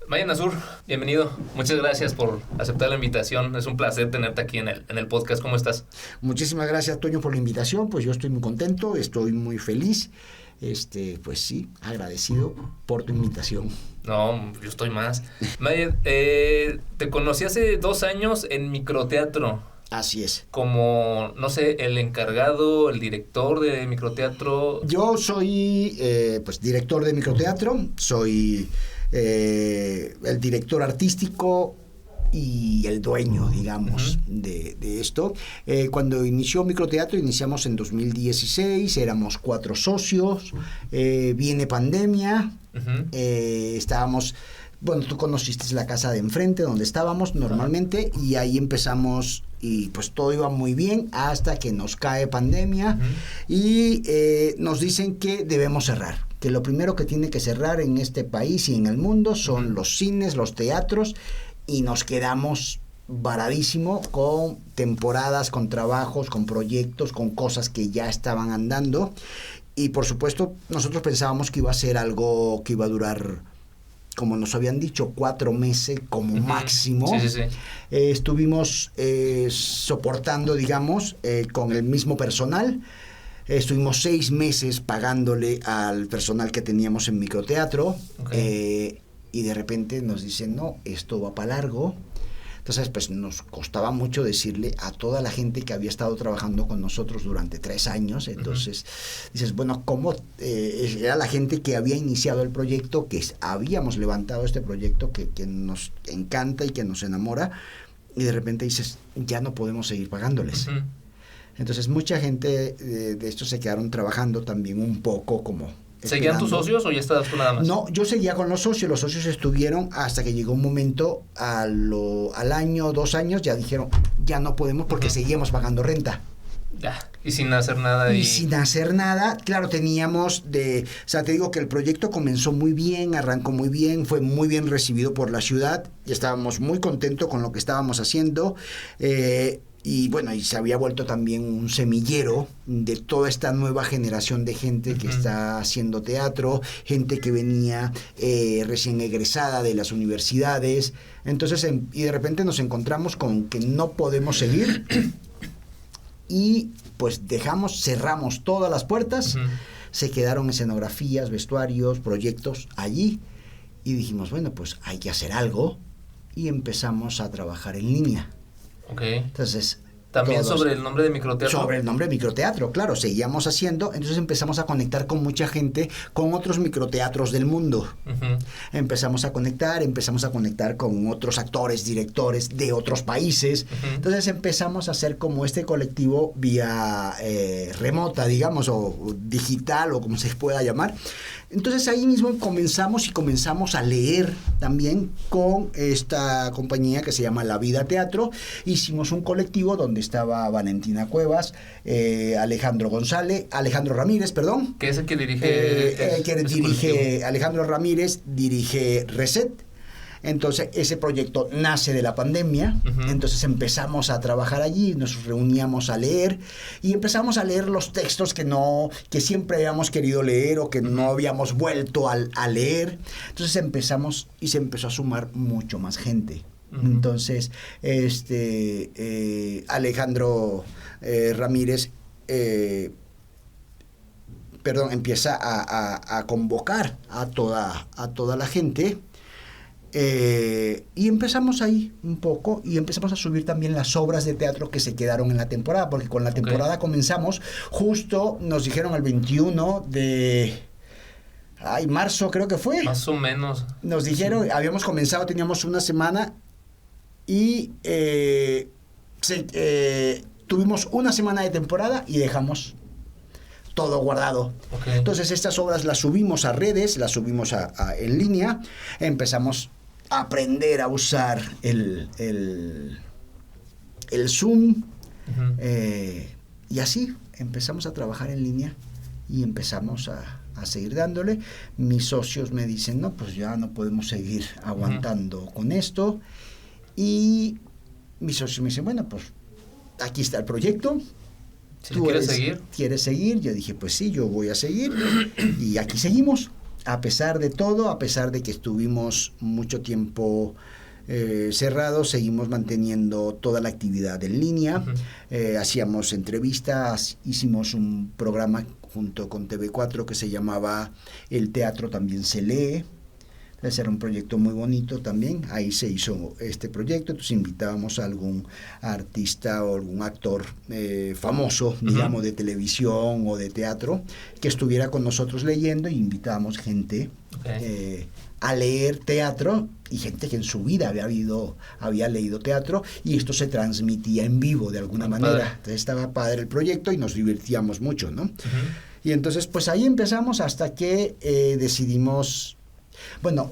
Mayan Azur, bienvenido. Muchas gracias por aceptar la invitación. Es un placer tenerte aquí en el podcast. ¿Cómo estás? Muchísimas gracias, Toño, por la invitación. Pues yo estoy muy contento, estoy muy feliz. Pues sí, agradecido por tu invitación. No, yo estoy más. Mayan, te conocí hace 2 años en microteatro. Así es. Como, no sé, el encargado, el director de microteatro. Yo soy, director de microteatro, soy el director artístico y el dueño, digamos, de esto. Cuando inició Microteatro, iniciamos en 2016, éramos 4 socios, viene pandemia, estábamos... Bueno, tú conociste la casa de enfrente donde estábamos normalmente y ahí empezamos y pues todo iba muy bien hasta que nos cae pandemia y nos dicen que debemos cerrar, que lo primero que tiene que cerrar en este país y en el mundo son los cines, los teatros, y nos quedamos varadísimo con temporadas, con trabajos, con proyectos, con cosas que ya estaban andando y por supuesto nosotros pensábamos que iba a ser algo que iba a durar, como nos habían dicho, 4 meses como máximo. Sí. Estuvimos soportando, digamos, con el mismo personal. Estuvimos 6 meses pagándole al personal que teníamos en microteatro. Y de repente nos dicen, no, esto va para largo. Entonces, pues nos costaba mucho decirle a toda la gente que había estado trabajando con nosotros durante 3 años. Entonces, dices, bueno, ¿cómo? Era la gente que había iniciado el proyecto, que habíamos levantado este proyecto que nos encanta y que nos enamora, y de repente dices, ya no podemos seguir pagándoles. Entonces, mucha gente de esto se quedaron trabajando también un poco como... ¿Seguían tus socios o ya estabas tú nada más? No, yo seguía con los socios estuvieron hasta que llegó un momento al año, 2 años, ya dijeron, ya no podemos porque seguíamos pagando renta. Ya, y sin hacer nada. Y sin hacer nada, claro, teníamos o sea, te digo que el proyecto comenzó muy bien, arrancó muy bien, fue muy bien recibido por la ciudad, y estábamos muy contentos con lo que estábamos haciendo, y bueno, y se había vuelto también un semillero de toda esta nueva generación de gente que está haciendo teatro, gente que venía recién egresada de las universidades. Entonces, y de repente nos encontramos con que no podemos seguir y pues cerramos todas las puertas, se quedaron escenografías, vestuarios, proyectos allí y dijimos, bueno, pues hay que hacer algo y empezamos a trabajar en línea. Entonces, también sobre el nombre de microteatro. Sobre el nombre de microteatro, claro, seguíamos haciendo, entonces empezamos a conectar con mucha gente, con otros microteatros del mundo. Empezamos a conectar con otros actores, directores de otros países. Entonces empezamos a hacer como este colectivo vía remota, digamos, o digital, o como se pueda llamar. Entonces ahí mismo comenzamos a leer también con esta compañía que se llama La Vida Teatro. Hicimos un colectivo donde estaba Valentina Cuevas, Alejandro Ramírez, que es el que dirige Alejandro Ramírez dirige Reset. Entonces ese proyecto nace de la pandemia. Entonces empezamos a trabajar allí, nos reuníamos a leer y empezamos a leer los textos que siempre habíamos querido leer o que no habíamos vuelto a leer. Entonces empezamos y se empezó a sumar mucho más gente. Entonces Alejandro Ramírez empieza a convocar a toda la gente. Y empezamos ahí un poco y empezamos a subir también las obras de teatro que se quedaron en la temporada, porque con la temporada comenzamos, justo nos dijeron el 21 de marzo, creo que fue. Más o menos. Nos dijeron, habíamos comenzado, teníamos una semana y tuvimos una semana de temporada y dejamos todo guardado. Entonces estas obras las subimos a redes, las subimos en línea, empezamos a aprender a usar el Zoom, y así empezamos a trabajar en línea y empezamos a seguir dándole. Mis socios me dicen, no, pues ya no podemos seguir aguantando con esto, y mis socios me dicen, bueno, pues aquí está el proyecto. Si ¿Quieres seguir? ¿Quieres seguir? Yo dije, pues sí, yo voy a seguir. Y aquí seguimos. a pesar de todo, a pesar de que estuvimos mucho tiempo cerrados, seguimos manteniendo toda la actividad en línea. Hacíamos entrevistas, hicimos un programa junto con TV4 que se llamaba El Teatro También Se Lee. Entonces era un proyecto muy bonito también. Ahí se hizo este proyecto. Entonces invitábamos a algún artista o algún actor famoso, digamos, de televisión o de teatro, que estuviera con nosotros leyendo, y invitábamos gente a leer teatro, y gente que en su vida había leído teatro, y esto se transmitía en vivo de alguna manera. Entonces estaba padre el proyecto y nos divertíamos mucho, ¿no? Y entonces pues ahí empezamos hasta que decidimos, bueno,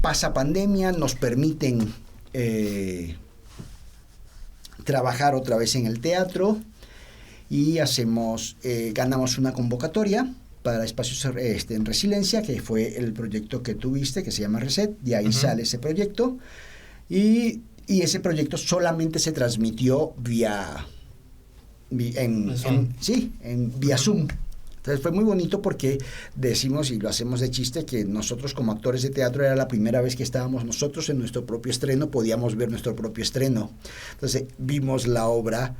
pasa pandemia, nos permiten trabajar otra vez en el teatro, y ganamos una convocatoria para Espacios en Resiliencia, que fue el proyecto que tuviste, que se llama Reset, y ahí sale ese proyecto, y ese proyecto solamente se transmitió vía Zoom. Entonces fue muy bonito, porque decimos, y lo hacemos de chiste, que nosotros como actores de teatro era la primera vez que estábamos nosotros en nuestro propio estreno, podíamos ver nuestro propio estreno. Entonces vimos la obra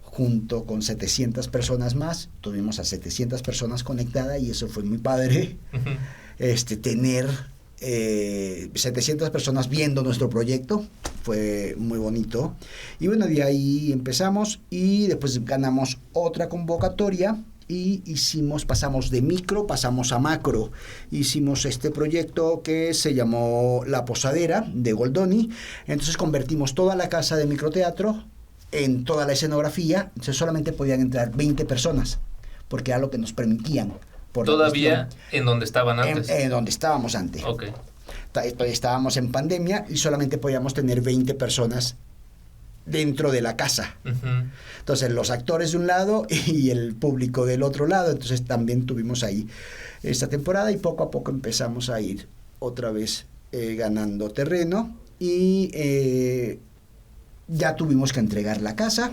junto con 700 personas más, tuvimos a 700 personas conectadas, y eso fue muy padre, tener 700 personas viendo nuestro proyecto, fue muy bonito. Y bueno, de ahí empezamos, y después ganamos otra convocatoria, y pasamos de micro, pasamos a macro. Hicimos este proyecto que se llamó La Posadera, de Goldoni. Entonces convertimos toda la casa de microteatro en toda la escenografía. Entonces solamente podían entrar 20 personas, porque era lo que nos permitían. ¿Todavía en donde estaban antes? En donde estábamos antes. Okay. Estábamos en pandemia y solamente podíamos tener 20 personas dentro de la casa. Entonces los actores de un lado y el público del otro lado. Entonces también tuvimos ahí esta temporada, y poco a poco empezamos a ir otra vez ganando terreno, y ya tuvimos que entregar la casa,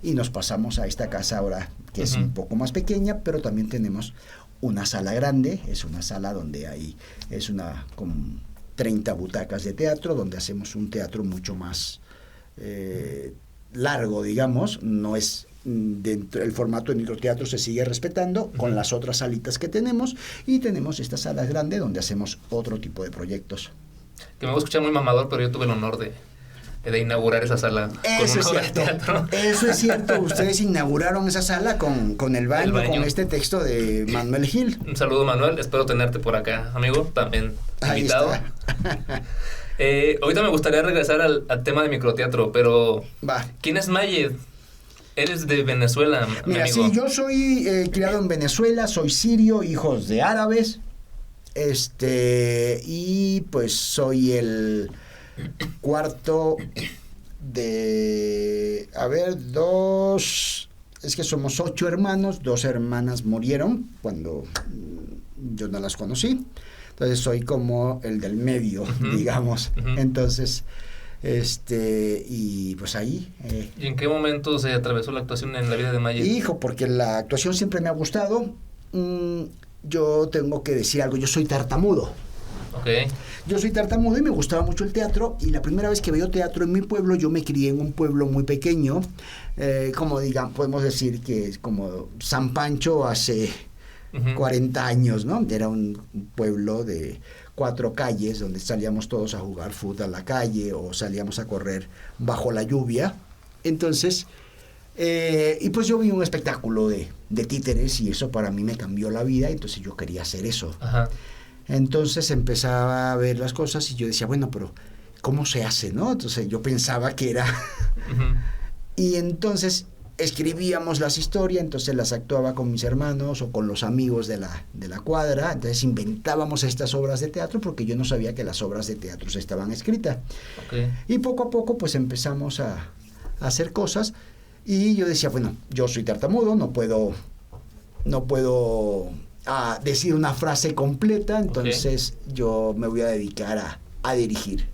y nos pasamos a esta casa ahora, que es un poco más pequeña, pero también tenemos una sala grande. Es una sala donde con 30 butacas de teatro, donde hacemos un teatro mucho más largo, digamos. No es dentro, el formato de microteatro se sigue respetando con las otras salitas que tenemos, y tenemos esta sala grande donde hacemos otro tipo de proyectos. Que me voy a escuchar muy mamador, pero yo tuve el honor de inaugurar esa sala con una obra de teatro. Eso es cierto. Ustedes inauguraron esa sala con el baño, con este texto de Manuel Gil. Un saludo, Manuel. Espero tenerte por acá, amigo. También invitado. Ahorita me gustaría regresar al tema de microteatro, pero ¿quién es Mayed? Eres de Venezuela, Mira, mi amigo. Sí, yo soy criado en Venezuela, soy sirio, hijos de árabes, y pues soy el cuarto de, es que somos 8 hermanos, 2 hermanas murieron cuando yo no las conocí, entonces soy como el del medio, digamos. Entonces, y pues ahí. ¿Y en qué momento se atravesó la actuación en la vida de Mayed? Hijo, porque la actuación siempre me ha gustado. Yo tengo que decir algo, yo soy tartamudo. Okay. Yo soy tartamudo y me gustaba mucho el teatro, y la primera vez que veo teatro en mi pueblo, yo me crié en un pueblo muy pequeño, como podemos decir que es como San Pancho hace 40 años, ¿no? Era un pueblo de 4 calles donde salíamos todos a jugar fútbol a la calle, o salíamos a correr bajo la lluvia. Entonces, y pues yo vi un espectáculo de títeres, y eso para mí me cambió la vida, entonces yo quería hacer eso. Entonces empezaba a ver las cosas, y yo decía, bueno, pero ¿cómo se hace, no? Entonces yo pensaba que era... Y entonces escribíamos las historias, entonces las actuaba con mis hermanos o con los amigos de la cuadra. Entonces inventábamos estas obras de teatro, porque yo no sabía que las obras de teatro estaban escritas. Y poco a poco pues empezamos a hacer cosas, y yo decía, bueno, yo soy tartamudo, no puedo decir una frase completa, entonces yo me voy a dedicar a dirigir.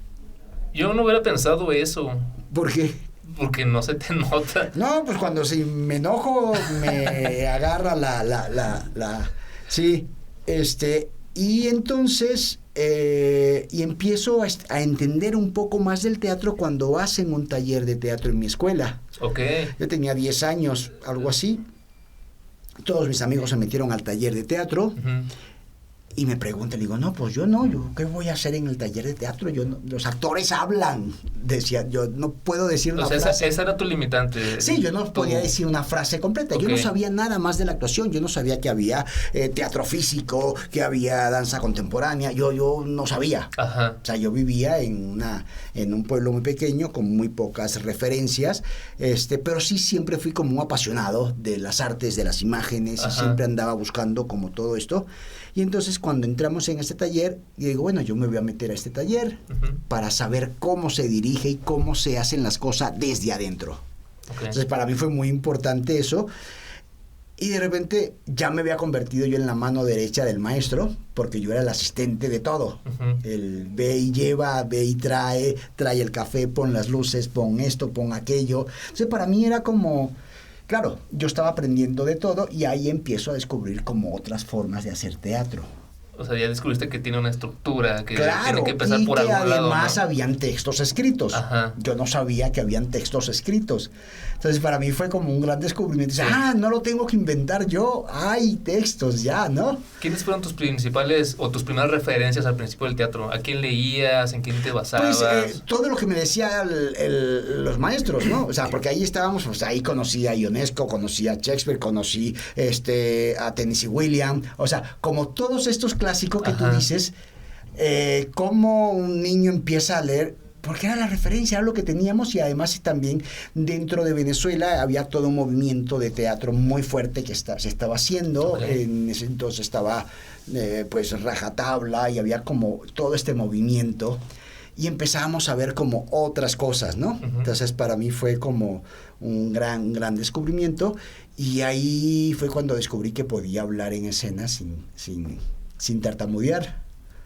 Yo no hubiera pensado eso. ¿Por qué? Porque no se te nota. No, pues cuando me enojo me agarra la sí. Y entonces, y empiezo a entender un poco más del teatro cuando hacen un taller de teatro en mi escuela. Okay. Yo tenía 10 años, algo así. Todos mis amigos se metieron al taller de teatro. Uh-huh. Y me preguntan, digo, no, pues yo no, yo qué voy a hacer en el taller de teatro, yo no, los actores hablan, decía, yo no puedo decir una frase. Esa era tu limitante. Sí, yo no podía decir una frase completa, yo no sabía nada más de la actuación, yo no sabía que había teatro físico, que había danza contemporánea, yo no sabía. Ajá. O sea, yo vivía en un pueblo muy pequeño, con muy pocas referencias, pero sí siempre fui como un apasionado de las artes, de las imágenes, y siempre andaba buscando como todo esto. Y entonces cuando entramos en este taller, yo digo, bueno, yo me voy a meter a este taller para saber cómo se dirige y cómo se hacen las cosas desde adentro. Entonces para mí fue muy importante eso. Y de repente ya me había convertido yo en la mano derecha del maestro, porque yo era el asistente de todo. El ve y lleva, ve y trae el café, pon las luces, pon esto, pon aquello. Entonces para mí era como... Claro, yo estaba aprendiendo de todo y ahí empiezo a descubrir como otras formas de hacer teatro. O sea, ya descubriste que tiene una estructura, que claro, tiene que empezar por algún lado, ¿no? Además habían textos escritos. Ajá. Yo no sabía que habían textos escritos. Entonces para mí fue como un gran descubrimiento. Sí. No lo tengo que inventar yo. Hay textos ya, ¿no? ¿Quiénes fueron tus principales o tus primeras referencias al principio del teatro? ¿A quién leías? ¿En quién te basabas? Pues todo lo que me decían los maestros, ¿no? O sea, porque ahí estábamos, pues ahí conocí a Ionesco, conocí a Shakespeare, conocí a Tennessee Williams. O sea, como todos estos clásicos que tú dices, cómo un niño empieza a leer, porque era la referencia, era lo que teníamos, y además también dentro de Venezuela había todo un movimiento de teatro muy fuerte que se estaba haciendo. En ese entonces estaba pues Rajatabla y había como todo este movimiento y empezábamos a ver como otras cosas, ¿no? Entonces para mí fue como un gran descubrimiento, y ahí fue cuando descubrí que podía hablar en escena sin tartamudear.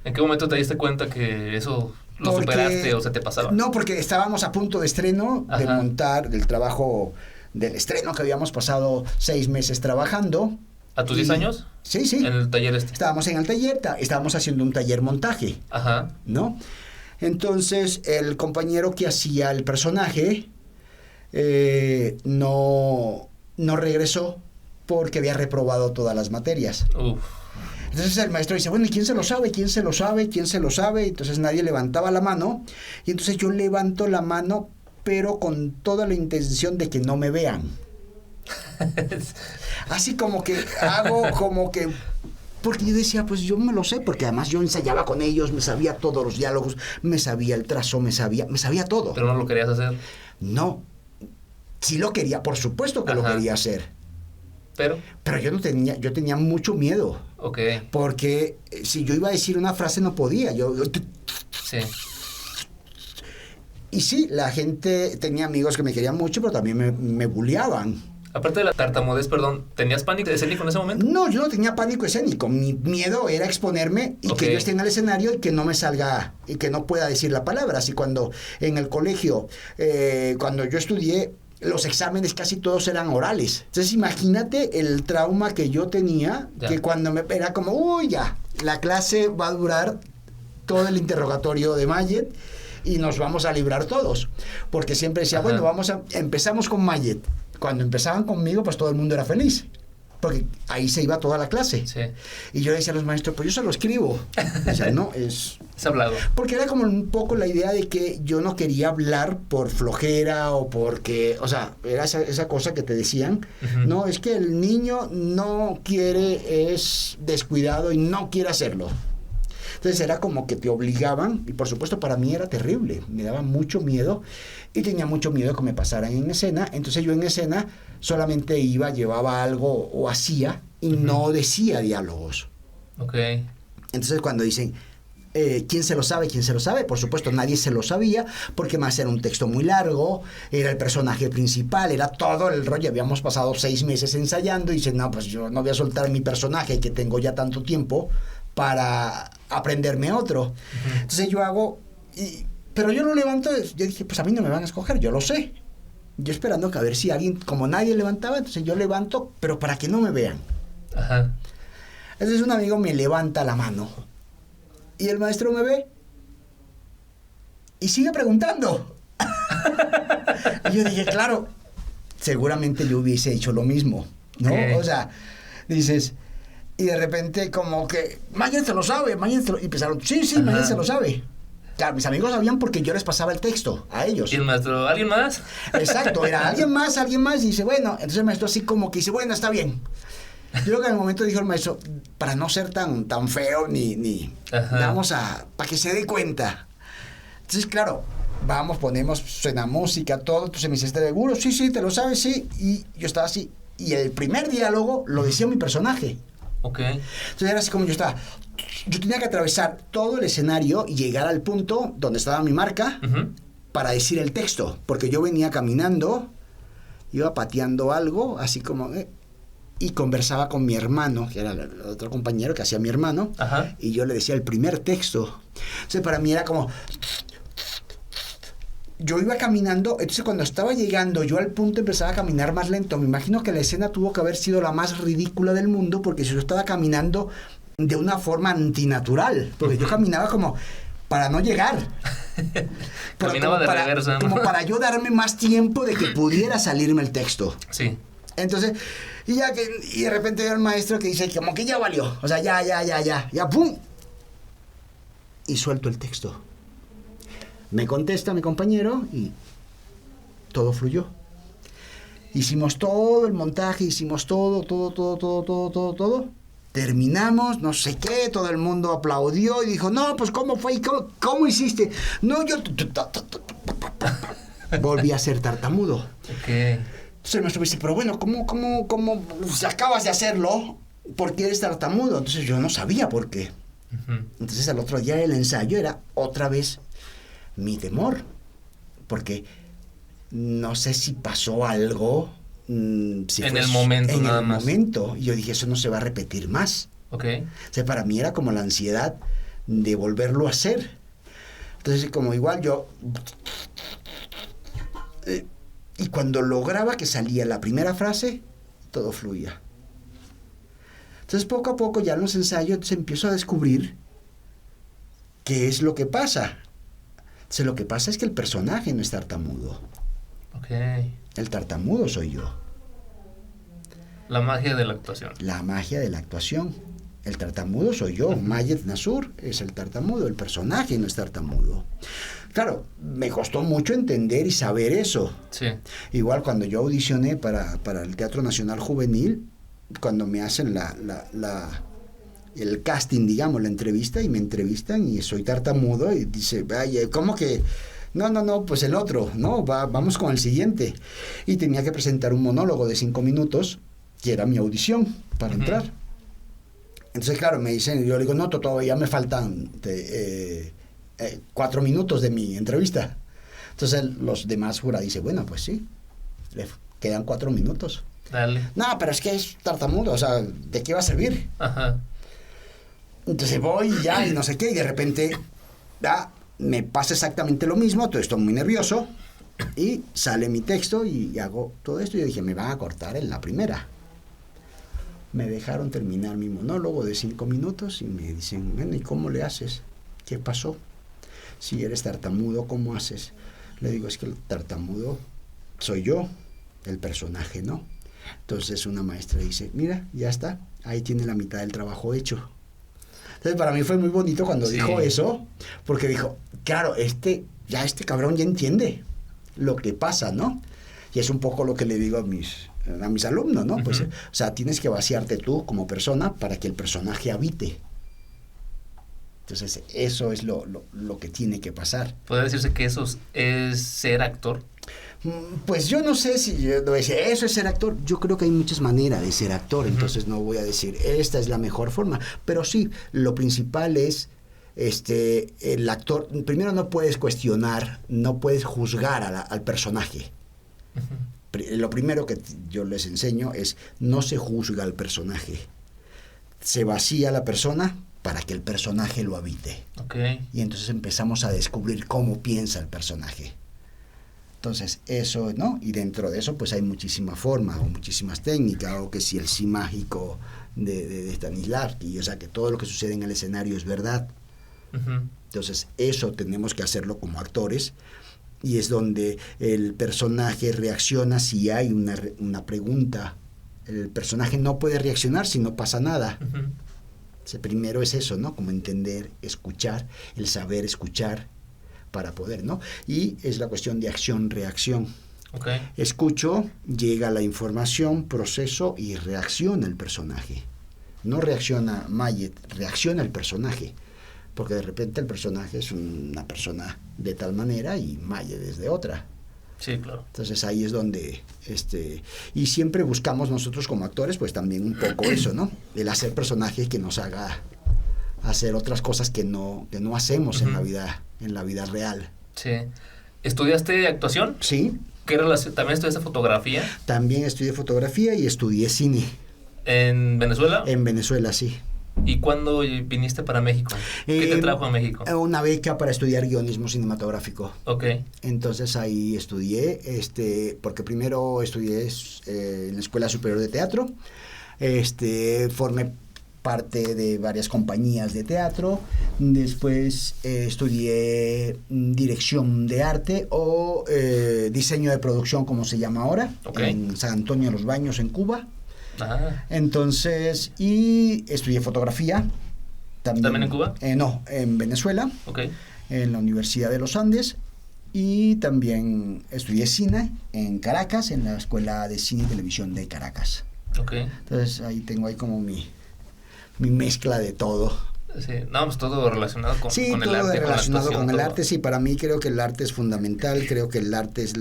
¿En qué momento te diste cuenta que eso lo superaste o se te pasaba? No, porque estábamos a punto de estreno, de montar, del trabajo del estreno, que habíamos pasado 6 meses trabajando. ¿A tus 10 años? Sí. En el taller Estábamos en el taller, estábamos haciendo un taller montaje. Ajá. ¿No? Entonces, el compañero que hacía el personaje no regresó porque había reprobado todas las materias. Uf. Entonces el maestro dice, bueno, ¿y quién se lo sabe? ¿Quién se lo sabe? ¿Quién se lo sabe? Entonces nadie levantaba la mano, y entonces yo levanto la mano, pero con toda la intención de que no me vean. Así como que hago como que... Porque yo decía, pues yo me lo sé, porque además yo ensayaba con ellos, me sabía todos los diálogos, me sabía el trazo, me sabía todo. ¿Pero no lo querías hacer? No. Sí lo quería, por supuesto que lo quería hacer. Pero yo tenía mucho miedo. Porque si yo iba a decir una frase no podía. Sí. Y sí, la gente, tenía amigos que me querían mucho, pero también me bulleaban. Aparte de la tartamudez, ¿tenías pánico escénico en ese momento? No, yo no tenía pánico escénico. Mi miedo era exponerme y que yo esté en el escenario y que no me salga, y que no pueda decir la palabra. Así cuando en el colegio, cuando yo estudié, los exámenes casi todos eran orales. Entonces imagínate el trauma que yo tenía, que cuando era como, uy, ya, la clase va a durar todo el interrogatorio de Mayet y nos vamos a librar todos. Porque siempre decía, bueno, empezamos con Mayet. Cuando empezaban conmigo, pues todo el mundo era feliz, porque ahí se iba toda la clase. Sí. Y yo le decía a los maestros, pues yo se lo escribo. O sea, no, es hablado. Porque era como un poco la idea de que yo no quería hablar por flojera o porque, o sea, era esa cosa que te decían, no, es que el niño no quiere, es descuidado y no quiere hacerlo. Entonces era como que te obligaban, y por supuesto para mí era terrible, me daba mucho miedo y tenía mucho miedo que me pasaran en escena. Entonces yo en escena solamente iba, llevaba algo o hacía y no decía diálogos. Entonces cuando dicen, ¿quién se lo sabe? ¿Quién se lo sabe? Por supuesto nadie se lo sabía, porque más era un texto muy largo, era el personaje principal, era todo el rollo. Habíamos pasado 6 meses ensayando y dicen, no, pues yo no voy a soltar mi personaje que tengo ya tanto tiempo para aprenderme otro. Entonces yo hago, pero yo lo levanto, yo dije, pues a mí no me van a escoger, yo lo sé. Yo esperando que a ver si alguien, como nadie levantaba, entonces yo levanto, pero para que no me vean. Entonces un amigo me levanta la mano y el maestro me ve y sigue preguntando. Y yo dije, claro, seguramente yo hubiese hecho lo mismo, ¿no? O sea, dices, y de repente como que, Mayer se lo sabe, y empezaron, sí, Mayer se lo sabe. Claro, mis amigos sabían porque yo les pasaba el texto a ellos. ¿Y el maestro, alguien más? Exacto, era alguien más, y dice, bueno, entonces el maestro así como que dice, bueno, está bien. Yo creo que en el momento dijo el maestro, para no ser tan feo, vamos para que se dé cuenta. Entonces, claro, suena música, todo, entonces me dice, ¿estás seguro? Sí, te lo sabes, sí. Y yo estaba así, y el primer diálogo lo decía mi personaje. Ok. Entonces era así como yo tenía que atravesar todo el escenario y llegar al punto donde estaba mi marca para decir el texto, porque yo venía caminando, iba pateando algo, así como... y conversaba con mi hermano, que era el otro compañero que hacía mi hermano, y yo le decía el primer texto. Entonces para mí era como... Yo iba caminando, entonces cuando estaba llegando yo al punto empezaba a caminar más lento. Me imagino que la escena tuvo que haber sido la más ridícula del mundo, porque yo estaba caminando de una forma antinatural, porque yo caminaba como para no llegar. Caminaba de reversa, ¿no? Como para yo darme más tiempo de que pudiera salirme el texto. Sí. Entonces, y de repente veo al maestro que dice, como que ya valió. O sea, ya, ¡pum! Y suelto el texto. Me contesta mi compañero y todo fluyó. Hicimos todo el montaje, hicimos todo. Terminamos, no sé qué, todo el mundo aplaudió y dijo, no, pues ¿cómo fue? ¿Cómo hiciste? No, yo... Volví a ser tartamudo. Ok. Entonces el maestro me dice, pero bueno, ¿cómo si acabas de hacerlo? ¿Por qué eres tartamudo? Entonces yo no sabía por qué. Entonces al otro día el ensayo era otra vez mi temor, porque no sé si pasó algo, si en el momento, en nada el más. momento, y yo dije, eso no se va a repetir más. Ok. O sea, para mí era como la ansiedad de volverlo a hacer. Entonces, como igual yo... y cuando lograba que salía la primera frase, todo fluía. Entonces, poco a poco, ya en los ensayos, empiezo a descubrir qué es lo que pasa. Entonces, lo que pasa es que el personaje no es tartamudo. Ok. El tartamudo soy yo. La magia de la actuación. La magia de la actuación. El tartamudo soy yo. Mayed Nasur es el tartamudo. El personaje no es tartamudo. Claro, me costó mucho entender y saber eso. Sí. Igual cuando yo audicioné para el Teatro Nacional Juvenil, cuando me hacen el casting, digamos, la entrevista, y me entrevistan y soy tartamudo y dice, vaya, ¿cómo que? No, pues el otro, no, vamos con el siguiente. Y tenía que presentar un monólogo de 5 minutos, que era mi audición para entrar. Entonces, claro, me dicen, yo le digo, no, todavía me faltan 4 minutos de mi entrevista. Entonces los demás jurados dicen, bueno, pues sí, le quedan 4 minutos. Dale. No, pero es que es tartamudo, o sea, ¿de qué va a servir? Entonces voy ya y no sé qué, y de repente me pasa exactamente lo mismo, todo estoy muy nervioso, y sale mi texto y hago todo esto, y yo dije, me van a cortar en la primera. Me dejaron terminar mi monólogo de 5 minutos y me dicen, bueno, ¿y cómo le haces? ¿Qué pasó? Si eres tartamudo, ¿cómo haces? Le digo, es que el tartamudo soy yo, el personaje, ¿no? Entonces una maestra dice, mira, ya está, ahí tiene la mitad del trabajo hecho. Entonces para mí fue muy bonito cuando dijo eso, porque dijo, claro, este cabrón ya entiende lo que pasa, ¿no? Y es un poco lo que le digo a mis alumnos, ¿no? Pues, o sea, tienes que vaciarte tú como persona para que el personaje habite. Entonces, eso es lo que tiene que pasar. ¿Podría decirse que eso es ser actor? Pues yo no sé si yo voy a decir, eso es ser actor. Yo creo que hay muchas maneras de ser actor, entonces no voy a decir, esta es la mejor forma. Pero sí, lo principal es, el actor, primero no puedes cuestionar, no puedes juzgar al personaje. Lo primero que yo les enseño es, no se juzga al personaje. Se vacía la persona para que el personaje lo habite. Okay. Y entonces empezamos a descubrir cómo piensa el personaje. Entonces, eso, ¿no? Y dentro de eso, pues hay muchísimas formas o muchísimas técnicas, o que si el sí mágico de Stanislavski, o sea, que todo lo que sucede en el escenario es verdad. Entonces, eso tenemos que hacerlo como actores, y es donde el personaje reacciona si hay una pregunta. El personaje no puede reaccionar si no pasa nada. O sea, primero es eso, ¿no? Como entender, escuchar, el saber escuchar para poder, ¿no? Y es la cuestión de acción-reacción. Escucho, llega la información, proceso y reacciona el personaje. No reacciona Mayet, reacciona el personaje. Porque de repente el personaje es una persona de tal manera y Mayet es de otra. Sí, claro. Entonces ahí es donde, y siempre buscamos nosotros como actores, pues también un poco eso, ¿no? El hacer personajes que nos haga hacer otras cosas que no hacemos en la vida real. Sí. ¿Estudiaste actuación? Sí. ¿Qué relación? ¿También estudiaste fotografía? También estudié fotografía y estudié cine. ¿En Venezuela? En Venezuela, sí. ¿Y cuándo viniste para México? ¿Qué te trajo a México? Una beca para estudiar guionismo cinematográfico. Okay. Entonces ahí estudié, porque primero estudié en la Escuela Superior de Teatro, formé parte de varias compañías de teatro, después estudié dirección de arte o diseño de producción, como se llama ahora, en San Antonio de los Baños, en Cuba. Entonces, y estudié fotografía. ¿También en Cuba? No, en Venezuela, en la Universidad de los Andes, y también estudié cine en Caracas, en la Escuela de Cine y Televisión de Caracas. Entonces, ahí tengo como mi mezcla de todo. Sí, no, pues todo relacionado con el arte. Sí, todo relacionado con el arte, sí, para mí creo que el arte es fundamental, creo que el arte es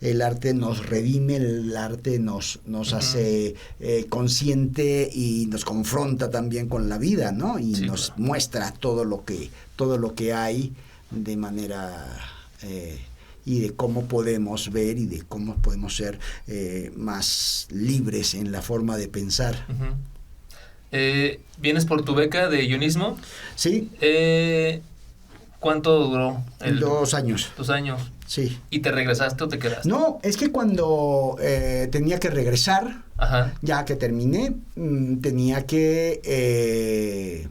el arte nos redime, el arte nos hace consciente y nos confronta también con la vida, ¿no? Y nos muestra todo lo que hay de manera y de cómo podemos ver y de cómo podemos ser más libres en la forma de pensar. ¿Vienes por tu beca de guionismo? Sí. ¿Cuánto duró? 2 años. 2 años. Sí. ¿Y te regresaste o te quedaste? No, es que cuando tenía que regresar, ya que terminé, tenía que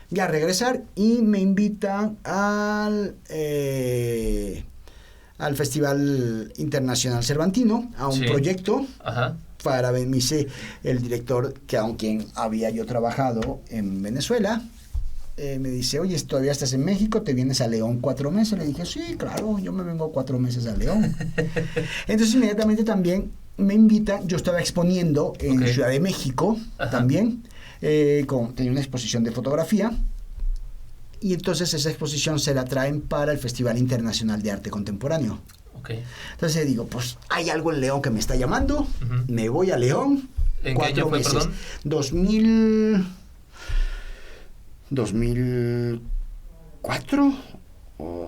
ya regresar, y me invitan al Festival Internacional Cervantino, a un proyecto. Para me dice el director, con quien había yo trabajado en Venezuela, me dice, oye, ¿todavía estás en México? ¿Te vienes a León 4 meses? Le dije, sí, claro, yo me vengo 4 meses a León. Entonces inmediatamente también me invitan, yo estaba exponiendo en Ciudad de México también, tenía una exposición de fotografía, y entonces esa exposición se la traen para el Festival Internacional de Arte Contemporáneo. Entonces digo, pues hay algo en León que me está llamando, me voy a León. ¿En qué año fue, perdón? 2004,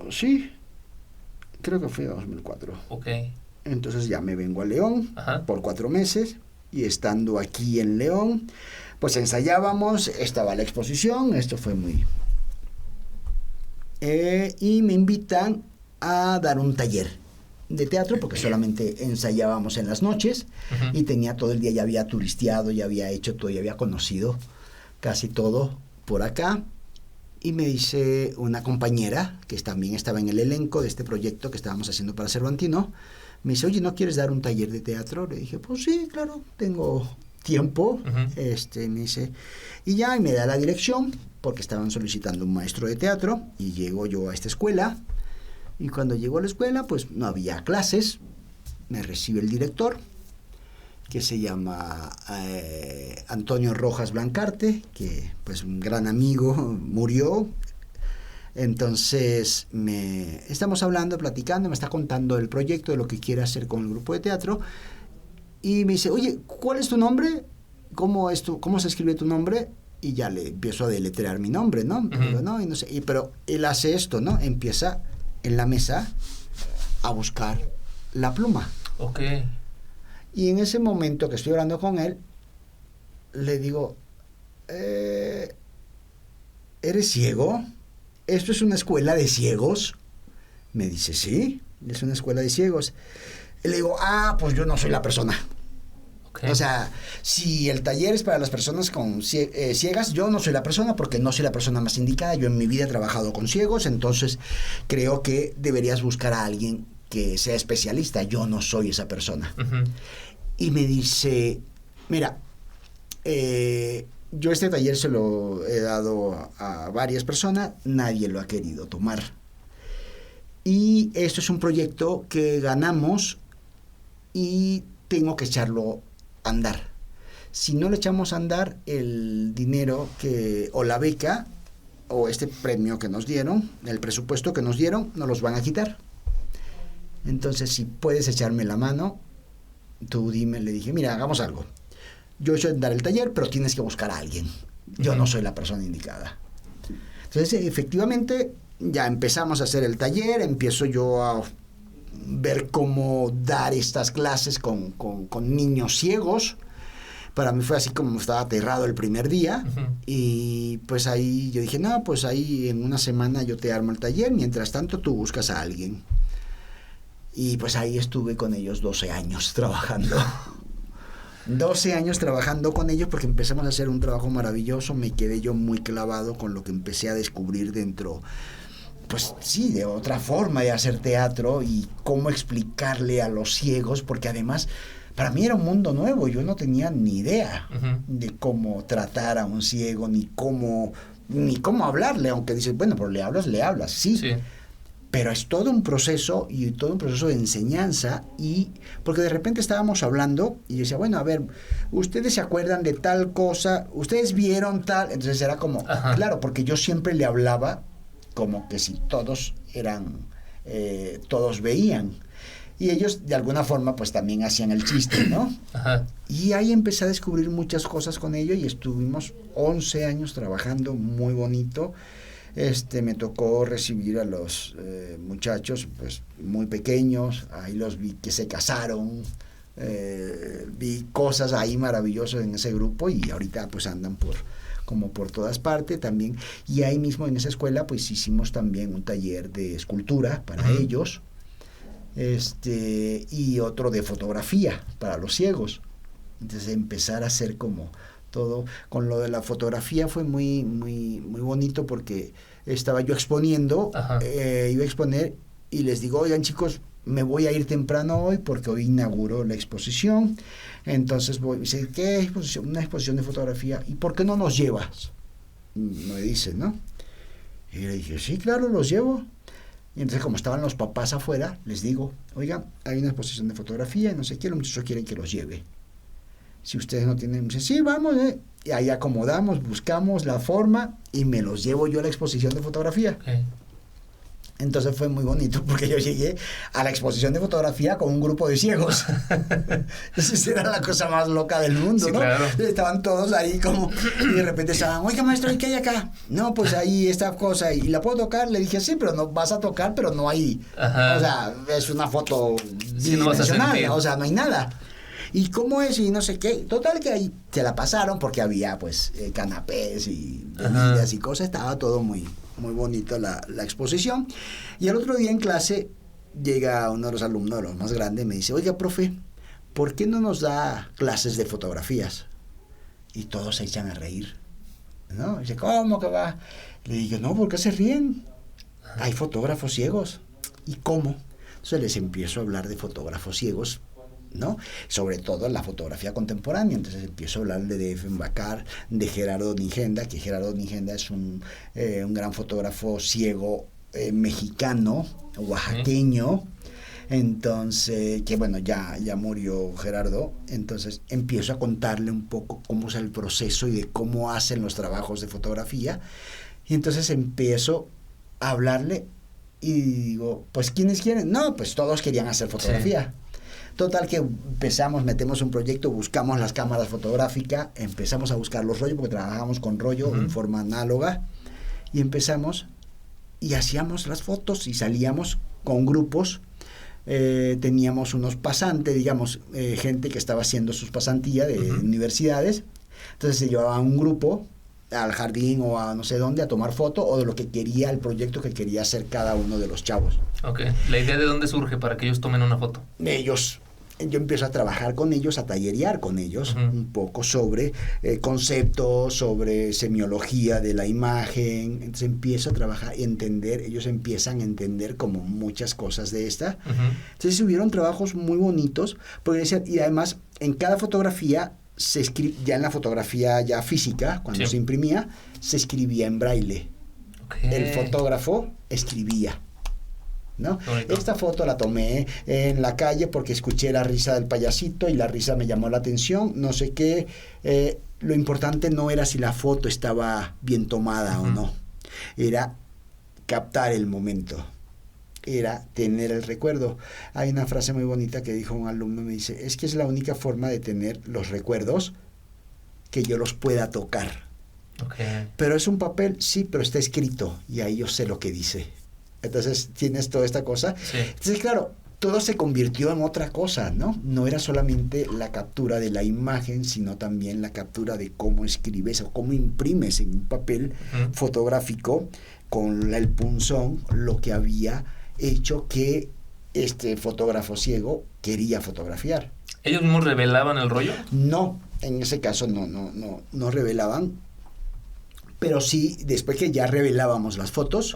sí, creo que fue 2004. Entonces ya me vengo a León por 4 meses, y estando aquí en León, pues ensayábamos, estaba la exposición, esto fue muy... y me invitan a dar un taller de teatro, porque solamente ensayábamos en las noches, y tenía todo el día, ya había turisteado, ya había hecho todo, ya había conocido casi todo por acá, y me dice una compañera que también estaba en el elenco de este proyecto que estábamos haciendo para Cervantino, me dice, oye, ¿no quieres dar un taller de teatro? Le dije, pues sí, claro, tengo tiempo. Me dice, y ya, y me da la dirección, porque estaban solicitando un maestro de teatro, y llego yo a esta escuela, y cuando llego a la escuela, pues no había clases, me recibe el director, que se llama Antonio Rojas Blancarte, que pues un gran amigo, murió. Entonces estamos hablando, platicando, me está contando el proyecto, de lo que quiere hacer con el grupo de teatro, y me dice, oye, ¿cuál es tu nombre? ¿Cómo se escribe tu nombre? Y ya le empiezo a deletrear mi nombre, ¿no? Digo, no, y no sé, pero él hace esto, ¿no? Empieza en la mesa a buscar la pluma. Y en ese momento que estoy hablando con él, le digo, ¿eres ciego? ¿Esto es una escuela de ciegos? Me dice, sí. es una escuela de ciegos. Y le digo, pues yo no soy la persona. Okay. O sea, si el taller es para las personas con ciegas, yo no soy la persona porque no soy la persona más indicada. Yo en mi vida he trabajado con ciegos, entonces creo que deberías buscar a alguien que sea especialista. Yo no soy esa persona. Uh-huh. Y me dice, mira, yo este taller se lo he dado a varias personas, nadie lo ha querido tomar. Y esto es un proyecto que ganamos y tengo que echarlo a andar. Si no le echamos a andar, el dinero o la beca o este premio que nos dieron, el presupuesto que nos dieron, nos los van a quitar. Entonces, si puedes echarme la mano, tú dime. Le dije, mira, hagamos algo. Yo echo a andar el taller, pero tienes que buscar a alguien. Yo no soy la persona indicada. Entonces, efectivamente, ya empezamos a hacer el taller, empiezo yo a ver cómo dar estas clases con niños ciegos. Para mí fue así como estaba aterrado el primer día. Uh-huh. Y pues ahí yo dije, no, pues ahí en una semana yo te armo el taller, mientras tanto tú buscas a alguien. Y pues ahí estuve con ellos 12 años trabajando. 12 años trabajando con ellos porque empezamos a hacer un trabajo maravilloso. Me quedé yo muy clavado con lo que empecé a descubrir dentro, pues sí, de otra forma de hacer teatro y cómo explicarle a los ciegos, porque además para mí era un mundo nuevo. Yo no tenía ni idea uh-huh. de cómo tratar a un ciego, ni cómo hablarle, aunque dices, bueno, pero le hablas, sí. Pero es todo un proceso y todo un proceso de enseñanza, y porque de repente estábamos hablando y yo decía, bueno, a ver, ustedes se acuerdan de tal cosa, ustedes vieron tal, entonces era como, ajá. Claro, porque yo siempre le hablaba como que si todos todos veían, y ellos de alguna forma pues también hacían el chiste, ¿no? Ajá. Y ahí empecé a descubrir muchas cosas con ellos y estuvimos 11 años trabajando muy bonito. Me tocó recibir a los muchachos pues muy pequeños, ahí los vi que se casaron, vi cosas ahí maravillosas en ese grupo, y ahorita pues andan como por todas partes también. Y ahí mismo en esa escuela pues hicimos también un taller de escultura para uh-huh. ellos, y otro de fotografía para los ciegos. Entonces empezar a hacer como todo. Con lo de la fotografía fue muy, muy, muy bonito porque estaba yo exponiendo, iba a exponer y les digo, oigan chicos, me voy a ir temprano hoy porque hoy inauguro la exposición. Entonces dice, ¿qué exposición? Una exposición de fotografía. ¿Y por qué no nos llevas? Me dicen, ¿no? Y le dije, sí, claro, los llevo. Y entonces, como estaban los papás afuera, les digo, oigan, hay una exposición de fotografía y no sé qué, los muchachos quieren que los lleve. Si ustedes no tienen, dicen, sí, vamos, y ahí acomodamos, buscamos la forma y me los llevo yo a la exposición de fotografía. Okay. Entonces fue muy bonito porque yo llegué a la exposición de fotografía con un grupo de ciegos. Esa era la cosa más loca del mundo, sí, ¿no? Claro. Estaban todos ahí como, y de repente estaban, oiga maestro, ¿y qué hay acá? No, pues ahí esta cosa, ¿y la puedo tocar? Le dije, sí, pero no vas a tocar, pero no hay, ajá. O sea, es una foto bidimensional, sí, no, o sea, no hay nada. ¿Y cómo es? Y no sé qué. Total que ahí se la pasaron porque había pues canapés y bebidas y cosas. Estaba todo muy, muy bonito la exposición. Y el otro día en clase llega uno de los alumnos, los más grandes, y me dice, oiga, profe, ¿por qué no nos da clases de fotografías? Y todos se echan a reír, ¿no? Dice, ¿cómo que va? Le digo, no, ¿por qué se ríen? Hay fotógrafos ciegos. ¿Y cómo? Entonces les empiezo a hablar de fotógrafos ciegos, ¿no? Sobre todo la fotografía contemporánea. Entonces empiezo a hablarle de Efren Bakar, de Gerardo Ningenda, que Gerardo Ningenda es un gran fotógrafo ciego mexicano, oaxaqueño. Entonces, que bueno, ya murió Gerardo. Entonces empiezo a contarle un poco cómo es el proceso y de cómo hacen los trabajos de fotografía. Y entonces empiezo a hablarle y digo, pues ¿quiénes quieren? No, pues todos querían hacer fotografía. Sí. Total que metemos un proyecto, buscamos las cámaras fotográficas, empezamos a buscar los rollos, porque trabajamos con rollo en forma análoga, y empezamos y hacíamos las fotos y salíamos con grupos. Teníamos unos pasantes, digamos, gente que estaba haciendo sus pasantías de universidades. Entonces se llevaba un grupo al jardín o a no sé dónde a tomar foto, o de lo que quería, el proyecto que quería hacer cada uno de los chavos. Ok, ¿la idea de dónde surge para que ellos tomen una foto? Yo empiezo a trabajar con ellos, a tallerear con ellos un poco sobre conceptos, sobre semiología de la imagen. Entonces empiezo a trabajar y entender, ellos empiezan a entender como muchas cosas de esta. Entonces hubieron trabajos muy bonitos, y además en cada fotografía se escribe, ya en la fotografía ya física, cuando se imprimía, se escribía en braille. El fotógrafo escribía, ¿no? Esta foto la tomé en la calle porque escuché la risa del payasito y la risa me llamó la atención, no sé qué. Lo importante no era si la foto estaba bien tomada o no, era captar el momento, era tener el recuerdo. Hay una frase muy bonita que dijo un alumno, me dice, es que es la única forma de tener los recuerdos que yo los pueda tocar. Pero es un papel, sí, pero está escrito y ahí yo sé lo que dice. Entonces tienes toda esta cosa. Entonces, claro, todo se convirtió en otra cosa, ¿no? No era solamente la captura de la imagen, sino también la captura de cómo escribes o cómo imprimes en un papel fotográfico con el punzón lo que había hecho que este fotógrafo ciego quería fotografiar. ¿Ellos mismos revelaban el rollo? No, en ese caso no revelaban. Pero sí, después que ya revelábamos las fotos,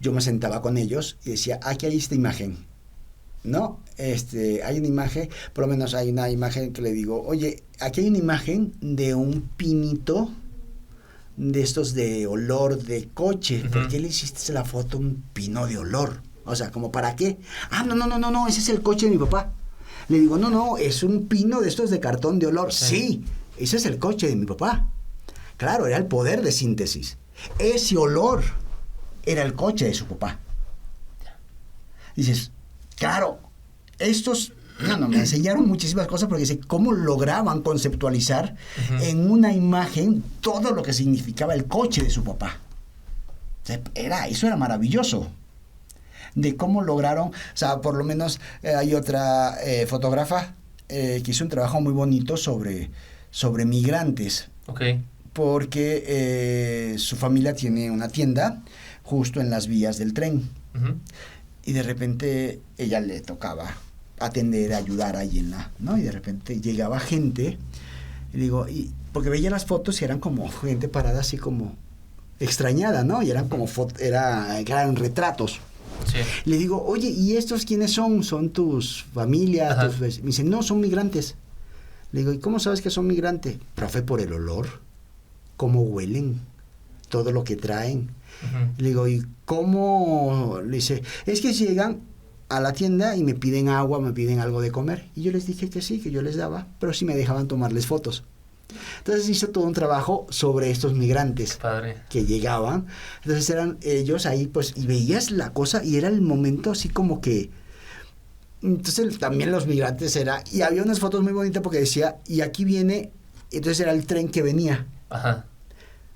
yo me sentaba con ellos y decía, aquí hay esta imagen, ¿no? Hay una imagen, por lo menos hay una imagen que le digo, oye, aquí hay una imagen de un pinito de estos de olor de coche. ¿Por qué le hiciste la foto un pino de olor? O sea, ¿como para qué? Ah, no, ese es el coche de mi papá. Le digo, no, es un pino de estos de cartón de olor. Sí, ese es el coche de mi papá. Claro, era el poder de síntesis. Ese olor era el coche de su papá. Dices, claro, estos me enseñaron muchísimas cosas porque dice cómo lograban conceptualizar en una imagen todo lo que significaba el coche de su papá. O sea, eso era maravilloso. De cómo lograron, o sea, por lo menos hay otra fotógrafa que hizo un trabajo muy bonito sobre migrantes. Porque su familia tiene una tienda justo en las vías del tren. Y de repente ella le tocaba atender, ayudar ahí ¿no? Y de repente llegaba gente, y digo, porque veía las fotos y eran como gente parada así como extrañada, ¿no? Y eran como eran retratos. Le digo, oye, ¿y estos quiénes son? ¿Son tus familias? Me dicen, no, son migrantes. Le digo, ¿y cómo sabes que son migrantes? Profe, por el olor. Cómo huelen, todo lo que traen. Le digo, ¿y cómo? Le dice, es que llegan a la tienda y me piden agua, me piden algo de comer. Y yo les dije que sí, que yo les daba, pero sí me dejaban tomarles fotos. Entonces hizo todo un trabajo sobre estos migrantes que llegaban. Entonces eran ellos ahí, pues, y veías la cosa y era el momento así como que... Entonces también los migrantes y había unas fotos muy bonitas porque decía, y aquí viene, entonces era el tren que venía.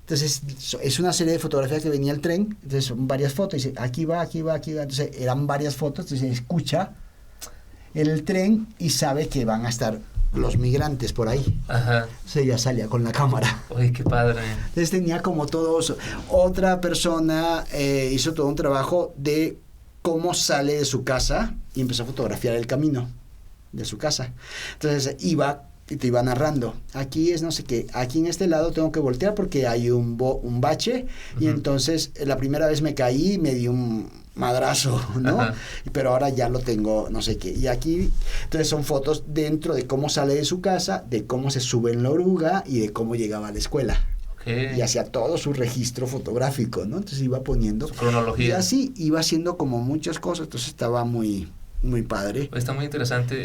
Entonces es una serie de fotografías que venía el tren, entonces son varias fotos, dice aquí va, entonces eran varias fotos, entonces escucha el tren y sabe que van a estar los migrantes por ahí. Entonces ella salía con la cámara. Uy, qué padre. Entonces tenía como todos, otra persona hizo todo un trabajo de cómo sale de su casa y empezó a fotografiar el camino de su casa. Entonces iba y te iba narrando, aquí es no sé qué, aquí en este lado tengo que voltear porque hay un bache y entonces la primera vez me caí, me di un madrazo, ¿no? Pero ahora ya lo tengo, no sé qué, y aquí, entonces son fotos dentro de cómo sale de su casa, de cómo se sube en la oruga y de cómo llegaba a la escuela. Y hacía todo su registro fotográfico, ¿no? Entonces iba poniendo su cronología. Y así iba haciendo como muchas cosas, entonces estaba muy, muy padre. Está muy interesante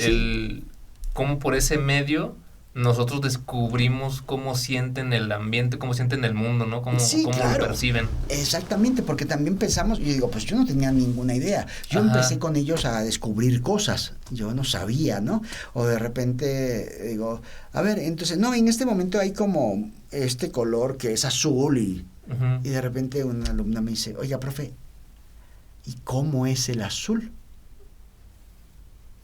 cómo por ese medio nosotros descubrimos cómo sienten el ambiente, cómo sienten el mundo, ¿no? Cómo lo perciben. Exactamente, porque también pensamos, yo digo, pues yo no tenía ninguna idea. Yo empecé con ellos a descubrir cosas, yo no sabía, ¿no? O de repente digo, a ver, entonces, no, en este momento hay como este color que es azul y de repente una alumna me dice, oiga, profe, ¿y cómo es el azul?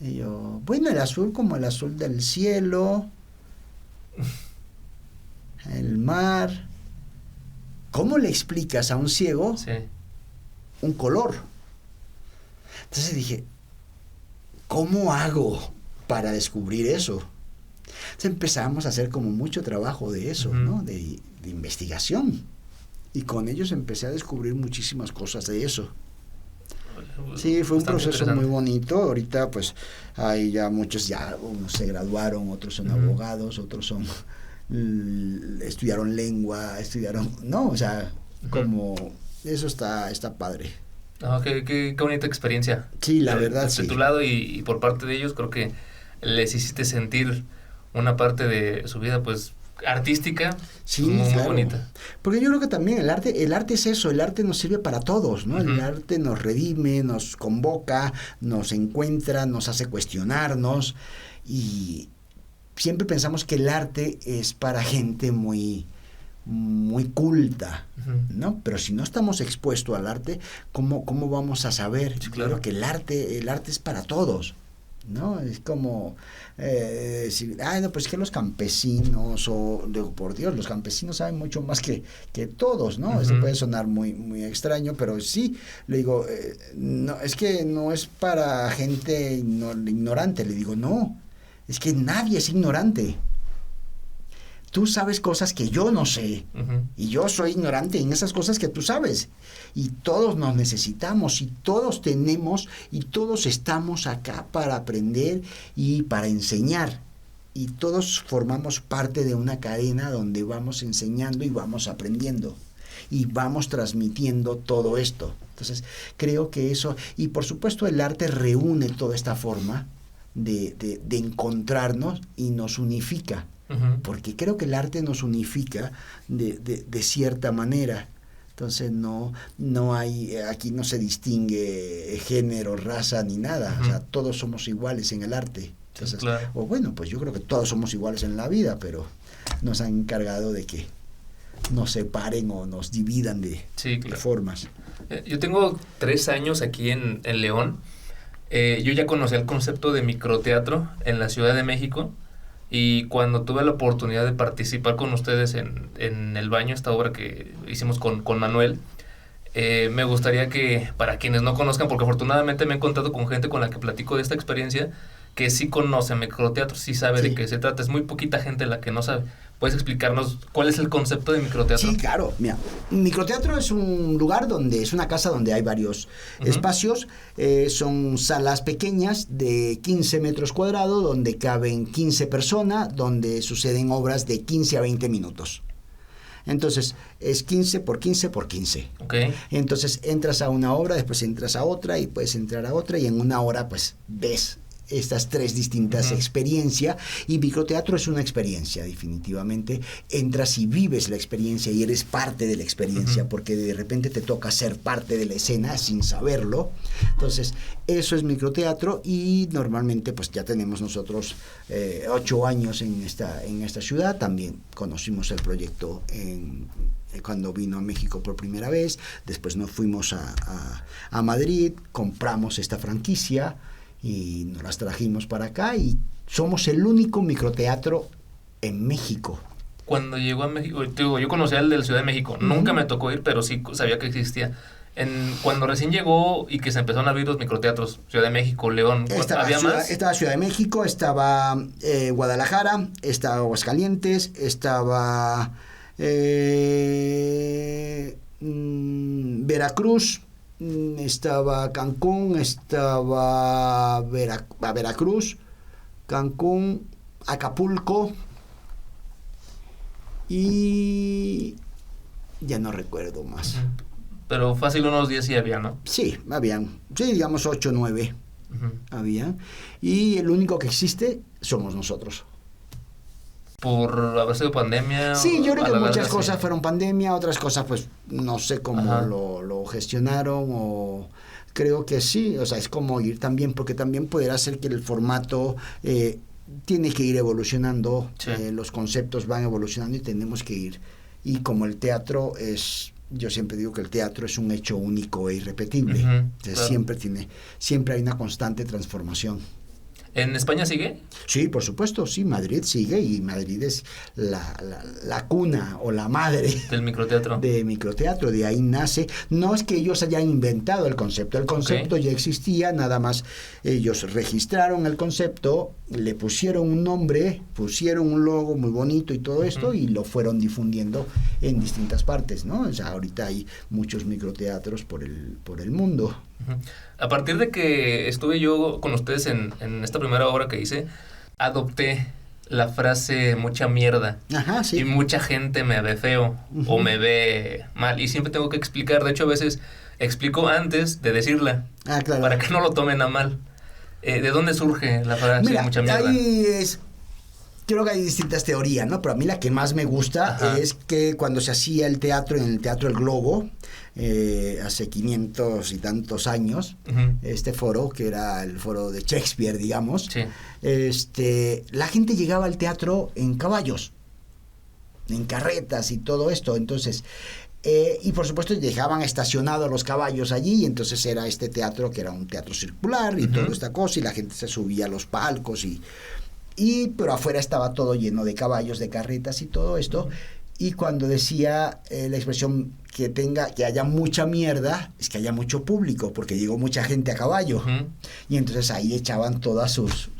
Y yo, bueno, el azul como el azul del cielo, el mar, ¿Cómo le explicas a un ciego un color? Entonces dije, ¿cómo hago para descubrir eso? Entonces empezamos a hacer como mucho trabajo de eso, ¿no? De investigación. Y con ellos empecé a descubrir muchísimas cosas de eso. Sí, fue un proceso muy bonito. Ahorita pues hay ya muchos, unos se graduaron, otros son abogados, otros son estudiaron lengua, no, o sea, como eso está padre. Qué bonita experiencia. Sí, la verdad, sí. De tu lado y por parte de ellos, creo que les hiciste sentir una parte de su vida, pues, artística, sí, muy, claro. Muy bonita. Porque yo creo que también el arte es eso, el arte nos sirve para todos, ¿no? El arte nos redime, nos convoca, nos encuentra, nos hace cuestionarnos, y siempre pensamos que el arte es para gente muy culta, ¿no? Pero si no estamos expuestos al arte, ¿cómo vamos a saber? Sí, claro. Creo que el arte es para todos, ¿no? Es como no, pues que los campesinos, digo, por Dios, los campesinos saben mucho más que todos, ¿no? Eso puede sonar muy extraño, pero sí, le digo, no, es que no es para gente ignorante, le digo, no, es que nadie es ignorante. Tú sabes cosas que yo no sé, y yo soy ignorante en esas cosas que tú sabes, y todos nos necesitamos, y todos tenemos, y todos estamos acá para aprender y para enseñar, y todos formamos parte de una cadena donde vamos enseñando y vamos aprendiendo, y vamos transmitiendo todo esto. Entonces, creo que eso, y por supuesto el arte reúne toda esta forma de encontrarnos y nos unifica. Porque creo que el arte nos unifica de cierta manera. Entonces no hay, aquí no se distingue género, raza ni nada. O sea, todos somos iguales en el arte. Entonces, claro. O bueno, pues yo creo que todos somos iguales en la vida, pero nos han encargado de que nos separen o nos dividan de formas. Yo tengo 3 años aquí en León. Yo ya conocí el concepto de microteatro en la Ciudad de México. Y cuando tuve la oportunidad de participar con ustedes en El Baño, esta obra que hicimos con Manuel, me gustaría que, para quienes no conozcan, porque afortunadamente me he encontrado con gente con la que platico de esta experiencia, que sí conoce microteatro, sí sabe de qué se trata. Es muy poquita gente la que no sabe. ¿Puedes explicarnos cuál es el concepto de microteatro? Sí, claro. Mira, microteatro es un lugar es una casa donde hay varios espacios. Son salas pequeñas de 15 metros cuadrados, donde caben 15 personas, donde suceden obras de 15 a 20 minutos. Entonces, es 15 por 15 por 15. Okay. Entonces, entras a una obra, después entras a otra, y puedes entrar a otra, y en una hora, pues, ves estas 3 distintas experiencias, y microteatro es una experiencia, definitivamente. Entras y vives la experiencia y eres parte de la experiencia, porque de repente te toca ser parte de la escena sin saberlo. Entonces, eso es microteatro, y normalmente pues ya tenemos nosotros 8 años en esta ciudad. También conocimos el proyecto cuando vino a México por primera vez. Después nos fuimos a Madrid, compramos esta franquicia y nos las trajimos para acá, y somos el único microteatro en México. Cuando llegó a México, yo conocía el de la Ciudad de México, nunca me tocó ir, pero sí sabía que existía. Cuando recién llegó y que se empezaron a abrir los microteatros, Ciudad de México, León, ¿había más? Estaba Ciudad de México, estaba Guadalajara, estaba Aguascalientes, estaba Veracruz, estaba Cancún, estaba Veracruz, Cancún, Acapulco, y ya no recuerdo más. Pero fácil unos 10 sí había, ¿no? Sí, habían, digamos 8 o 9 había, y el único que existe somos nosotros. ¿Por haber sido pandemia? Sí, yo creo que muchas cosas fueron pandemia, otras cosas pues no sé cómo lo gestionaron, o creo que sí, o sea, es como ir también, porque también pudiera ser que el formato tiene que ir evolucionando, los conceptos van evolucionando y tenemos que ir, y como el teatro yo siempre digo que el teatro es un hecho único e irrepetible, claro. Siempre hay una constante transformación. ¿En España sigue? Sí, por supuesto, sí, Madrid sigue y Madrid es la cuna o la madre Del microteatro. de microteatro, de ahí nace. No es que ellos hayan inventado el concepto ya existía, nada más ellos registraron el concepto, le pusieron un nombre, pusieron un logo muy bonito y todo esto y lo fueron difundiendo en distintas partes, ¿no? O sea, ahorita hay muchos microteatros por el mundo. A partir de que estuve yo con ustedes en esta primera obra que hice, adopté la frase mucha mierda. Ajá, sí. Y mucha gente me ve feo o me ve mal. Y siempre tengo que explicar. De hecho, a veces explico antes de decirla. Claro. Para que no lo tomen a mal. ¿De dónde surge la frase Mira, mucha mierda? Creo que hay distintas teorías, ¿no? Pero a mí la que más me gusta es que cuando se hacía el teatro en el Teatro El Globo, hace 500 y tantos años, este foro, que era el foro de Shakespeare, digamos, la gente llegaba al teatro en caballos, en carretas y todo esto. Entonces, y por supuesto dejaban estacionados los caballos allí, y entonces era este teatro que era un teatro circular y toda esta cosa, y la gente se subía a los palcos pero afuera estaba todo lleno de caballos, de carretas y todo esto. Y cuando decía la expresión que haya mucha mierda, es que haya mucho público, porque llegó mucha gente a caballo. Y entonces ahí echaban todas los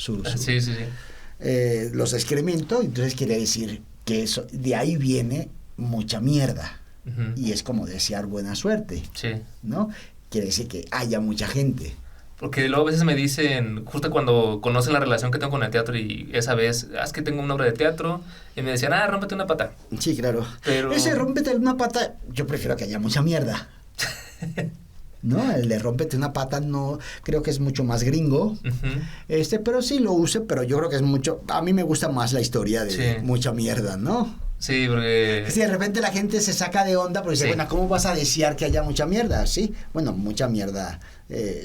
excrementos. Entonces quiere decir que eso, de ahí viene mucha mierda. Y es como desear buena suerte, ¿no? Quiere decir que haya mucha gente. Porque luego a veces me dicen, justo cuando conocen la relación que tengo con el teatro, y esa vez, es que tengo una obra de teatro, y me decían, rómpete una pata. Sí, claro. Pero... ese rómpete una pata, yo prefiero que haya mucha mierda. ¿No? El de rómpete una pata no, creo que es mucho más gringo. Pero sí lo use, pero yo creo que es mucho, a mí me gusta más la historia de mucha mierda, ¿no? Sí, porque... Si de repente la gente se saca de onda porque dice, bueno, ¿cómo vas a desear que haya mucha mierda? Sí, bueno, mucha mierda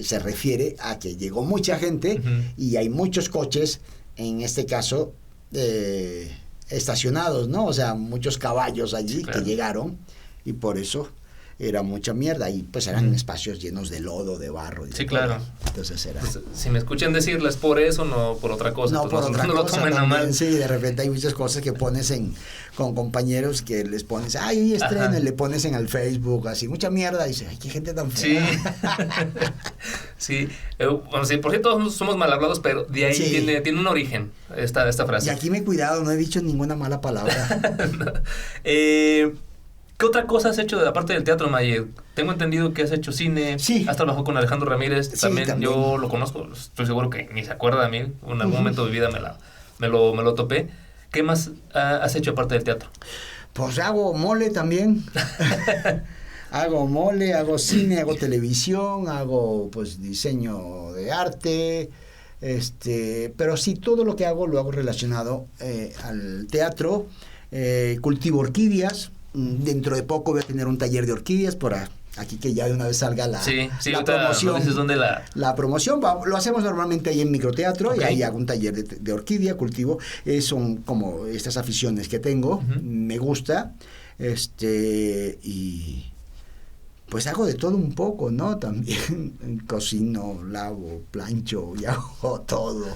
se refiere a que llegó mucha gente y hay muchos coches, en este caso, estacionados, ¿no? O sea, muchos caballos allí que llegaron, y por eso era mucha mierda, y pues eran espacios llenos de lodo, de barro. Sí, claro. Entonces era... Pues, si me escuchan decirles por eso, no por otra cosa. No, por otra cosa, lo tomen a mal. Sí, de repente hay muchas cosas que pones con compañeros que les pones, hoy estreno, y le pones en el Facebook, así, mucha mierda, y dices, ay, qué gente tan fea. Sí. Bueno, sí, por cierto, somos mal hablados, pero de ahí tiene un origen esta frase. Y aquí me he cuidado, no he dicho ninguna mala palabra. ¿Qué otra cosa has hecho aparte del teatro, Mayer? Tengo entendido que has hecho cine, has trabajado con Alejandro Ramírez, también yo lo conozco, estoy seguro que ni se acuerda de mí, en algún momento de mi vida me lo topé. ¿Qué más has hecho aparte del teatro? Pues hago mole también. Hago mole, hago cine, hago televisión, hago pues diseño de arte, pero sí, todo lo que hago lo hago relacionado al teatro. Cultivo orquídeas. Dentro de poco voy a tener un taller de orquídeas por aquí, que ya de una vez salga la promoción. ¿Dónde la promoción? Lo hacemos normalmente ahí en microteatro, y ahí hago un taller de orquídea, cultivo. Son como estas aficiones que tengo, me gusta, y pues hago de todo un poco, ¿no? También cocino, lavo, plancho y hago todo.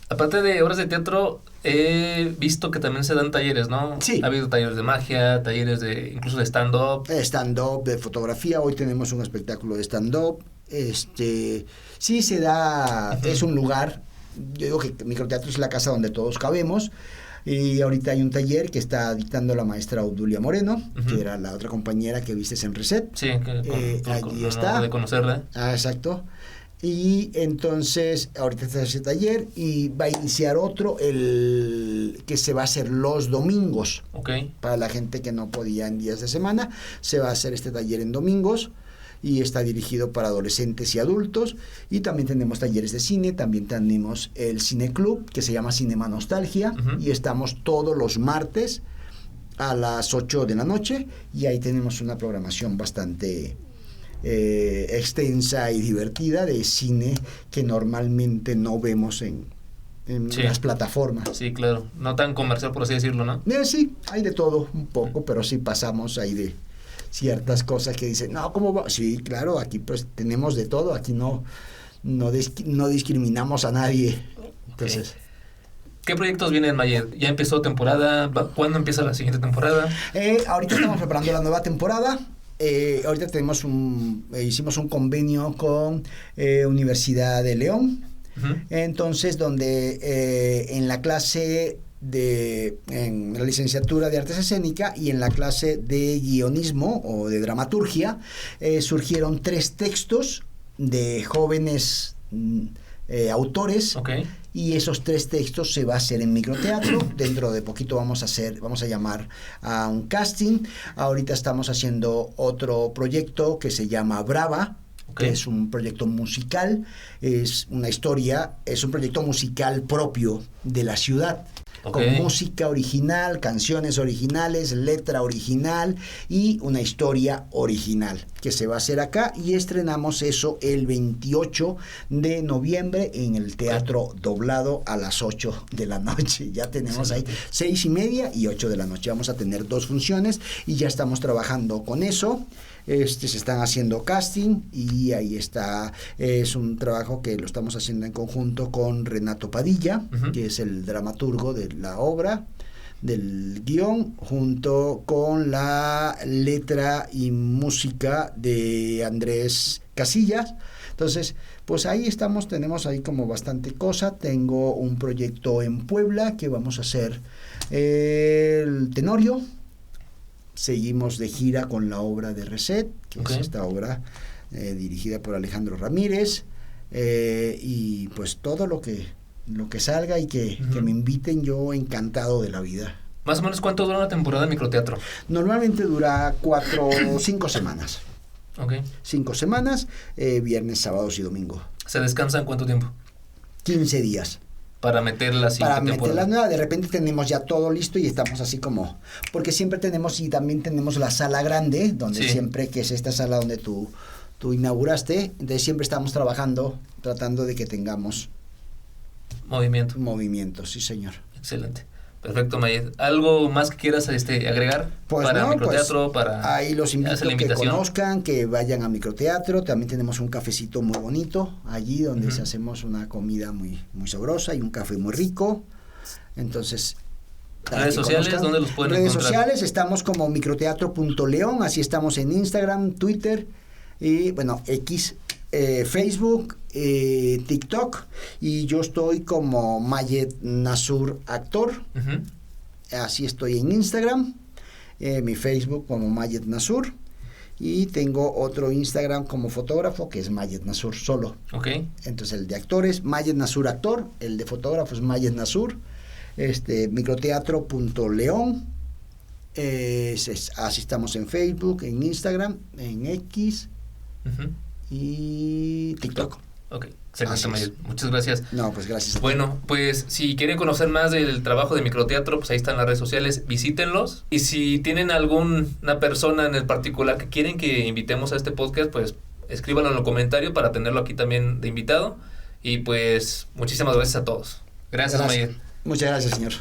Aparte de obras de teatro, he visto que también se dan talleres, ¿no? Sí. Ha habido talleres de magia, talleres incluso de stand-up. Stand-up, de fotografía. Hoy tenemos un espectáculo de stand-up. Sí se da, es un lugar, yo digo que microteatro es la casa donde todos cabemos. Y ahorita hay un taller que está dictando la maestra Obdulia Moreno, que era la otra compañera que vistes en Reset. Sí, allí está. De conocerla. Exacto. Y entonces ahorita está ese taller, y va a iniciar otro que se va a hacer los domingos. Para la gente que no podía en días de semana, se va a hacer este taller en domingos, y está dirigido para adolescentes y adultos. Y también tenemos talleres de cine, también tenemos el Cine Club, que se llama Cinema Nostalgia, y estamos todos los martes a las 8 de la noche, y ahí tenemos una programación bastante extensa y divertida de cine que normalmente no vemos en las plataformas. Sí, claro, no tan comercial, por así decirlo, ¿no? Sí, hay de todo un poco, pero sí pasamos ahí de ciertas cosas que dicen, no, ¿cómo va? Sí, claro, aquí pues tenemos de todo, aquí no no discriminamos a nadie. Entonces, ¿qué proyectos vienen, Mayed? ¿Ya empezó temporada? ¿Cuándo empieza la siguiente temporada? Ahorita estamos preparando la nueva temporada. Ahorita hicimos un convenio con Universidad de León. Entonces, donde en la clase en la licenciatura de Artes Escénicas y en la clase de guionismo o de dramaturgia, surgieron 3 textos de jóvenes autores. Okay. Y esos 3 textos se va a hacer en microteatro. Dentro de poquito vamos a llamar a un casting. Ahorita estamos haciendo otro proyecto que se llama Brava, que es un proyecto musical, es una historia, es un proyecto musical propio de la ciudad. Con música original, canciones originales, letra original y una historia original que se va a hacer acá, y estrenamos eso el 28 de noviembre en el Teatro Doblado a las 8 de la noche. Ya tenemos ahí 6:30 y 8 de la noche. Vamos a tener 2 funciones y ya estamos trabajando con eso. Se están haciendo casting y ahí está. Es un trabajo que lo estamos haciendo en conjunto con Renato Padilla, que es el dramaturgo de la obra, del guión, junto con la letra y música de Andrés Casillas. Entonces, pues ahí estamos, tenemos ahí como bastante cosa. Tengo un proyecto en Puebla que vamos a hacer el Tenorio. Seguimos de gira con la obra de Reset, que es esta obra dirigida por Alejandro Ramírez, y pues todo lo que salga y que me inviten, yo encantado de la vida. ¿Más o menos cuánto dura una temporada de microteatro? Normalmente dura 4 o 5 semanas. 5 semanas, viernes, sábados y domingo. ¿Se descansa en cuánto tiempo? 15 días. Para meter la siguiente temporada. Para meter la nueva, de repente tenemos ya todo listo y estamos así como, porque siempre tenemos, y también tenemos la sala grande, donde siempre, que es esta sala donde tú inauguraste, entonces siempre estamos trabajando, tratando de que tengamos movimiento, sí señor. Excelente. Perfecto, Mayed. ¿Algo más que quieras agregar para microteatro? Ahí los invito a que conozcan, que vayan a microteatro. También tenemos un cafecito muy bonito allí donde hacemos una comida muy, muy sabrosa y un café muy rico. Entonces, redes sociales, ¿dónde los pueden encontrar? Redes sociales, estamos como microteatro.león, así estamos en Instagram, Twitter y bueno, X, Facebook, TikTok, y yo estoy como Mayed Nasur Actor. Así estoy en Instagram, mi Facebook como Mayed Nasur, y tengo otro Instagram como fotógrafo que es Mayed Nasur solo. Entonces el de actor es Mayed Nasur Actor, el de fotógrafo es Mayed Nasur. Microteatro.león, así estamos en Facebook, en Instagram, en X y TikTok. Excelente, Mayed. Muchas gracias. No, pues gracias. Bueno, pues si quieren conocer más del trabajo de microteatro, pues ahí están las redes sociales, visítenlos. Y si tienen alguna persona en el particular que quieren que invitemos a este podcast, pues escríbanlo en los comentarios para tenerlo aquí también de invitado. Y pues muchísimas gracias a todos. Gracias. Mayed. Muchas gracias, señor.